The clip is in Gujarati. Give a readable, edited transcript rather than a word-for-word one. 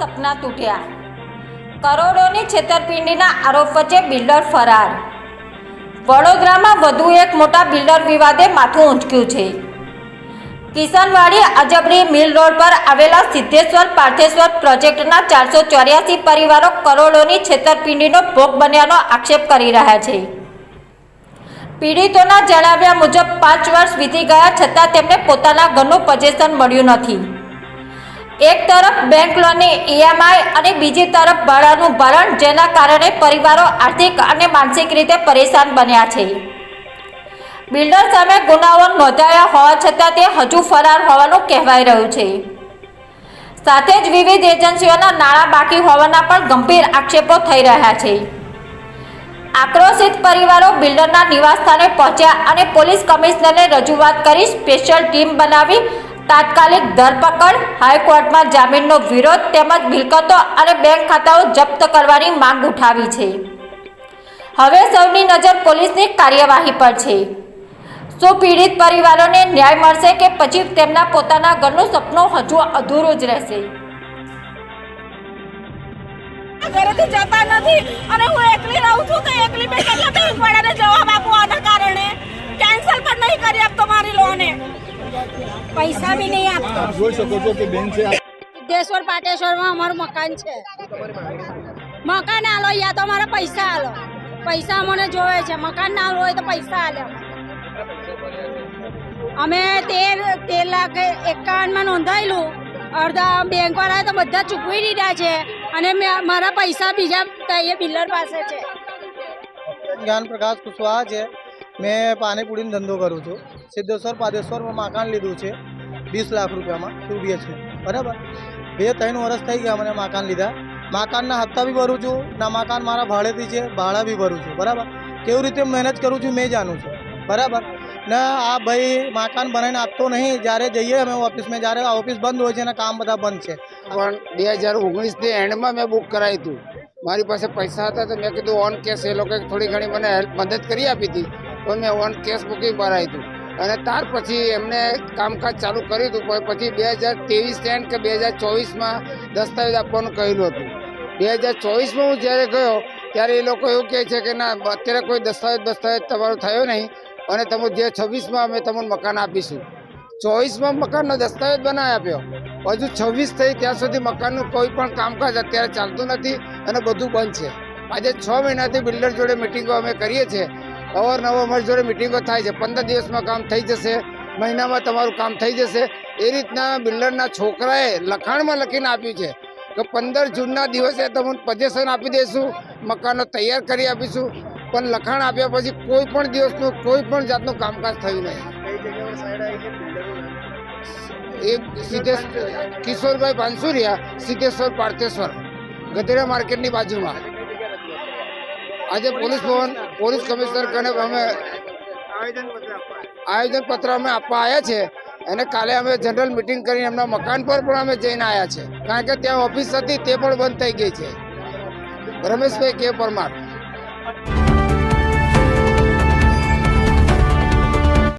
સપના તૂટ્યા। કરોડોની છેતરપિંડીના આરોપ વચ્ચે બિલ્ડર ફરાર। વડોદરામાં વધુ એક મોટા બિલ્ડર વિવાદે માથું ઊંચક્યું છે। કિશનવાડી અજબરી મિલ રોડ પર આવેલા સિદ્ધેશ્વર પાર્થેશ્વર પ્રોજેક્ટના 484 પરિવારો કરોડોની છેતરપિંડીનો ભોગ બન્યાનો આક્ષેપ કરી રહ્યા છે। પીડિતોના જણાવ્યા મુજબ 5 વર્ષ વીતી ગયા છતાં તેમને પોતાના ઘરનું પોઝેશન મળ્યું નથી। એક તરફ બેંક લોનની ઈએમઆઈ અને બીજી તરફ ભાડાનું ભરણ, જેના કારણે પરિવારો આર્થિક અને માનસિક રીતે પરેશાન બન્યા છે। બિલ્ડર સામે ગુનાઓ નોંધાયા હોવા છતાં તે હજુ ફરાર હોવાનું કહેવાઈ રહ્યું છે। સાથે જ વિવિધ એજન્સીઓના નાણાં બાકી હોવાના પણ ગંભીર આક્ષેપો થઈ રહ્યા છે। આક્રોશિત પરિવારો બિલ્ડરના નિવાસસ્થાને પહોંચ્યા અને પોલીસ કમિશનરને રજૂઆત કરી સ્પેશિયલ ટીમ બનાવી તાત્કાલિક ધરપકડ, હાઈકોર્ટમાં જામીનનો વિરોધ તેમજ મિલકતો અને બેંક ખાતાઓ જપ્ત કરવાની માંગ ઉઠાવી છે। હવે સૌની નજર પોલીસની કાર્યવાહી પર છે। શું પીડિત પરિવારોને ન્યાય મળશે કે પછી તેમના પોતાના ઘરનું સપનું હજુ અધૂરું જ રહેશે? ઘરેથી જતા નથી અને હું એકલી રહું છું તો એકલી મેં કેટલા બેંક વાળાને જવાબ આપું આના કારણે કેન્સલ પણ નહીં કરી આપતો મારી લોને, પૈસા બી નહીં આપતો। આપ જોઈ શકો છો કે બેન છે સિદ્ધેશ્વર પાટેશ્વરમાં અમારું મકાન છે। મકાન આલો યા તો મારા પૈસા આલો, પૈસા અમને જોવે છે। મકાન ના હોય તો પૈસા આલે। અમે 13,51,માં નોંધાયેલું, અડધા બેંક વાળાએ તો બધા ચૂકવી દીધા છે અને મારા પૈસા બીજા એ બિલ્ડર પાસે છે। જ્ઞાન પ્રકાશ કુશવાહા છે। મેં પાણીપુરીનો ધંધો કરું છું। સિદ્ધેશ્વર પાદેશ્વરમાં મકાન લીધું છે 20 લાખ રૂપિયામાં 2 BHK, બરાબર। 2-3 વર્ષ થઈ ગયા મને મકાન લીધા। મકાનના હપ્તા બી ભરું છું, ના મકાન મારા ભાડેથી છે, ભાડા બી ભરું છું, બરાબર। કેવી રીતે મેનેજ કરું છું મેં જાણું છું, બરાબર ને। આ ભાઈ મકાન બનાવીને આપતો નહીં। જ્યારે જઈએ અમે ઓફિસમાં, જ્યારે ઓફિસ બંધ હોય છે અને કામ બધા બંધ છે। પણ 2019ની એન્ડમાં મેં બુક કરાવી હતું। મારી પાસે પૈસા હતા તો મેં કીધું ઓન કેશ, એ લોકોએ થોડી ઘણી મને મદદ કરી આપી હતી, પણ મેં ઓન કેશ બુકિંગ ભરાવી હતું અને ત્યાર પછી એમને કામકાજ ચાલુ કર્યું હતું। પણ પછી 2023 એન્ડ કે 2024માં દસ્તાવેજ આપવાનું કહેલું હતું। 2024માં હું જ્યારે ગયો ત્યારે એ લોકો એવું કહે છે કે ના, અત્યારે કોઈ દસ્તાવેજ તમારો થયો નહીં અને તમે જે 26માં અમે તમને મકાન આપીશું। 24માં મકાનનો દસ્તાવેજ બનાવી આપ્યો, હજુ 26 થઈ ત્યાં સુધી મકાનનું કોઈ પણ કામકાજ અત્યારે ચાલતું નથી અને બધું બંધ છે। આજે 6 મહિનાથી બિલ્ડર જોડે મિટિંગો અમે કરીએ છીએ, અવારનવાર અમારી જોડે મિટિંગો થાય છે। 15 દિવસમાં કામ થઈ જશે, મહિનામાં તમારું કામ થઈ જશે, એ રીતના બિલ્ડરના છોકરાએ લખાણમાં લખીને આપ્યું છે કે 15 જૂનના દિવસે તમને પોઝેશન આપી દઈશું, મકાનો તૈયાર કરી આપીશું। પણ લખાણ આપ્યા પછી કોઈ પણ દિવસનું કોઈ પણ જાતનું કામકાજ થયું નહીં। એ સીધે કિશોરભાઈ બાંસુરિયા, સિદ્ધેશ્વર પાર્થેશ્વર, ગધેડા માર્કેટની બાજુમાં। આજે પોલીસ કમિશનર કને અમે આવેદનપત્ર અમે આપવા આવ્યા છે અને કાલે અમે જનરલ મિટિંગ કરીને એમના મકાન પર પણ અમે જઈને આવ્યા છે, કારણ કે ત્યાં ઓફિસ હતી તે પણ બંધ થઈ ગઈ છે। રમેશભાઈ કે પરમાર।